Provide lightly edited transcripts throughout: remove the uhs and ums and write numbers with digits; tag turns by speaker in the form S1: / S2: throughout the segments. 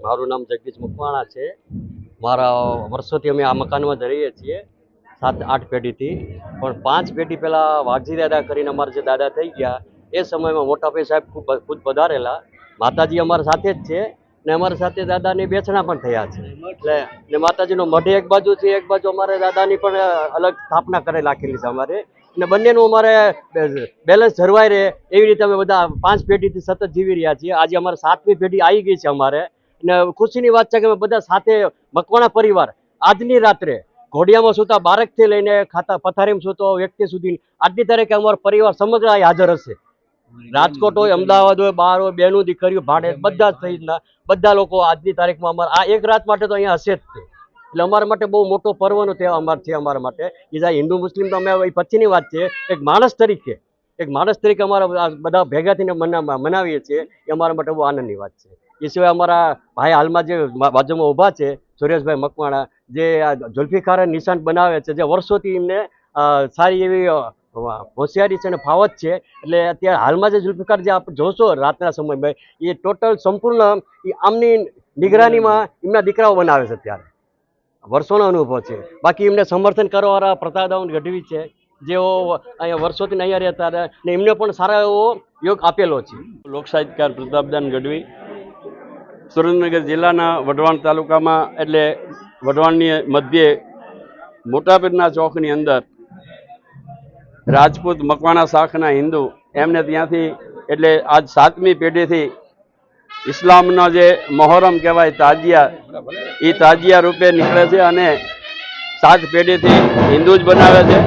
S1: મારું નામ જગદીશ મકવાણા છે. મારા વર્ષોથી અમે આ મકાનમાં જ રહીએ છીએ, 7-8 પેઢીથી. પણ 5 પેઢી પહેલાં વાઘજી દાદા કરીને અમારા જે દાદા થઈ ગયા એ સમયમાં મોટાભાઈ સાહેબ ખુદ પધારેલા. માતાજી અમારા સાથે જ છે ને અમારી સાથે દાદાની બેસણા પણ થયા છે. એટલે ને માતાજીનો મઢ એક બાજુ છે, એક બાજુ અમારે દાદાની પણ અલગ સ્થાપના કરી નાખેલી છે અમારે. ને બંનેનું અમારે બેલેન્સ જળવાઈ રહે એવી રીતે અમે બધા 5 પેઢીથી સતત જીવી રહ્યા છીએ. આજે અમારે 7મી પેઢી આવી ગઈ છે અમારે. ને ખુશીની વાત છે કે અમે બધા સાથે મકવાણા પરિવાર આજની રાત્રે ઘોડિયામાં સૂતા બાળકથી લઈને ખાતા પથારીમાં સૂતો વ્યક્તિ સુધી આજની તારીખે અમારો પરિવાર સમગ્ર અહીં હાજર હશે. રાજકોટ હોય, અમદાવાદ હોય, બહાર હોય, બહેનો દીકરીઓ ભાડે બધા સહિતના બધા લોકો આજની તારીખમાં અમારા આ એક રાત માટે તો અહીંયા હશે જ તે. એટલે અમારા માટે બહુ મોટો પર્વનો તહેવાર છે અમારા માટે. એ જાય હિન્દુ મુસ્લિમ તો અમે એ પછીની વાત છે. એક માણસ તરીકે અમારા બધા ભેગા થઈને મનાવીએ છીએ એ અમારા માટે બહુ આનંદની વાત છે. એ સિવાય અમારા ભાઈ હાલમાં જે બાજુમાં ઊભા છે સુરેશભાઈ મકવાણા, જે આ ઝુલ્ફીકાર નિશાન બનાવે છે, જે વર્ષોથી એમને સારી એવી હોશિયારી છે અને ફાવત છે. એટલે અત્યારે હાલમાં જે ઝુલ્ફીકાર જે આપ જોશો રાતના સમયમાં એ ટોટલ સંપૂર્ણ એ આમની નિગરાનીમાં એમના દીકરાઓ બનાવે છે. અત્યારે વર્ષોનો અનુભવ છે. બાકી એમને સમર્થન કરવાવાળા પ્રતાપદાન ગઢવી છે, જેઓ અહીંયા વર્ષોથી અહીંયા રહેતા હતા ને એમને પણ સારા એવો યોગ આપેલો છે.
S2: લોકસાહિત્યકાર પ્રતાપદાન ગઢવી સુરેન્દ્રનગર જિલ્લાના વઢવાણ તાલુકામાં એટલે વઢવાણની મધ્યે મોટાપીરના ચોકની અંદર રાજપૂત મકવાણા શાખના હિન્દુ એમને ત્યાંથી એટલે આજ 7મી પેઢીથી ઇસ્લામનો જે મહોરમ કહેવાય તાજિયા, એ તાજિયા રૂપે નીકળે છે અને 7 પેઢીથી હિન્દુ જ બનાવે છે.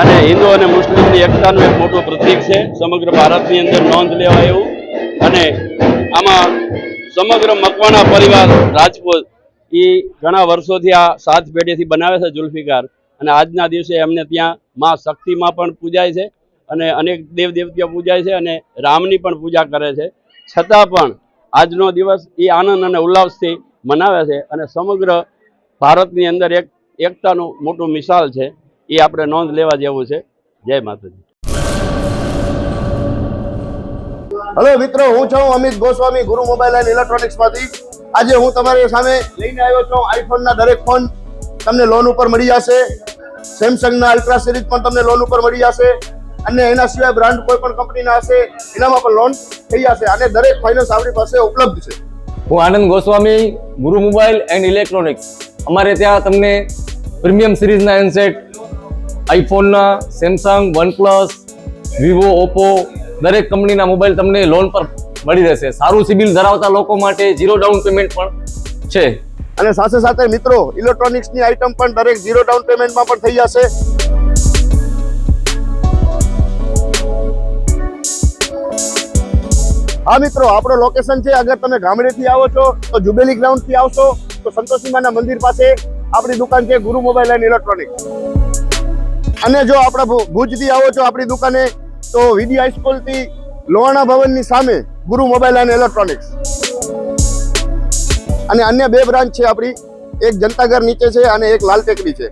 S2: અને હિન્દુ અને મુસ્લિમની એકતાનું એક મોટું પ્રતીક છે સમગ્ર ભારતની અંદર નોંધ લેવાય એવું. અને આમાં સમગ્ર મકવાણા પરિવાર રાજપૂત એ ઘણા વર્ષોથી આ 7 પેઢીથી બનાવે છે ઝુલ્ફીકાર. અને આજના દિવસે એમને ત્યાં માં શક્તિમાં પણ પૂજાય છે અને અનેક દેવદેવતીઓ પૂજાય છે અને રામની પણ પૂજા કરે છે. છતાં પણ આજનો દિવસ એ આનંદ અને ઉલ્લાસથી મનાવે છે અને સમગ્ર ભારતની અંદર એક એકતાનું મોટું મિસાલ છે. એ આપણે નોંધ લેવા જેવું છે. જય માતાજી.
S3: હેલો મિત્રો, હું છું અમિત ગોસ્વામી, ગુરુ મોબાઈલ એન્ડ ઇલેક્ટ્રોનિક્સમાંથી. આજે હું તમારી સામે લઈને આવ્યો છું આઈફોનના દરેક ફોન તમને લોન ઉપર મળી જશે. સેમસંગના અલ્ટ્રા સિરીઝ પણ તમને લોન ઉપર મળી જશે અને એના સિવાય બ્રાન્ડ કોઈ પણ કંપનીના હશે એનામાં પણ લોન થઈ જશે અને દરેક ફાઇનાન્સ આપણી પાસે ઉપલબ્ધ છે.
S4: હું આનંદ ગોસ્વામી, ગુરુ મોબાઈલ એન્ડ ઇલેક્ટ્રોનિક્સ. અમારે ત્યાં તમને પ્રીમિયમ સિરીઝના હેન્ડસેટ, આઈફોનના, સેમસંગ, વનપ્લસ, વિવો, ઓપ્પો દરેક કંપનીના મોબાઈલ તમને લોન પર મળી રહેશે. સારું સિબિલ ધરાવતા લોકો માટે 0 ડાઉન પેમેન્ટ પણ છે.
S3: અને સાથે સાથે મિત્રો ઇલેક્ટ્રોનિક્સની આઇટમ પણ દરેક 0 ડાઉન પેમેન્ટમાં પણ થઈ જશે. હા મિત્રો, આપણો લોકેશન છે, અગર તમે ગામડેથી આવો છો તો જુબેલી ગ્રાઉન્ડથી આવશો તો સંતોષીમાના મંદિર પાસે આપણી દુકાન છે ગુરુ મોબાઈલ એન્ડ ઇલેક્ટ્રોનિક્સ. અને જો આપણે ભુજથી આવો છો આપણી દુકાને તો વીડી હાઈસ્કૂલથી લોહાણા ભવનની સામે ગુરુ મોબાઈલ એન્ડ ઇલેક્ટ્રોનિક્સ. અને અન્ય 2 બ્રાન્ચ છે આપણી, એક જનતાગર નીચે છે અને એક લાલ ટેકરી છે.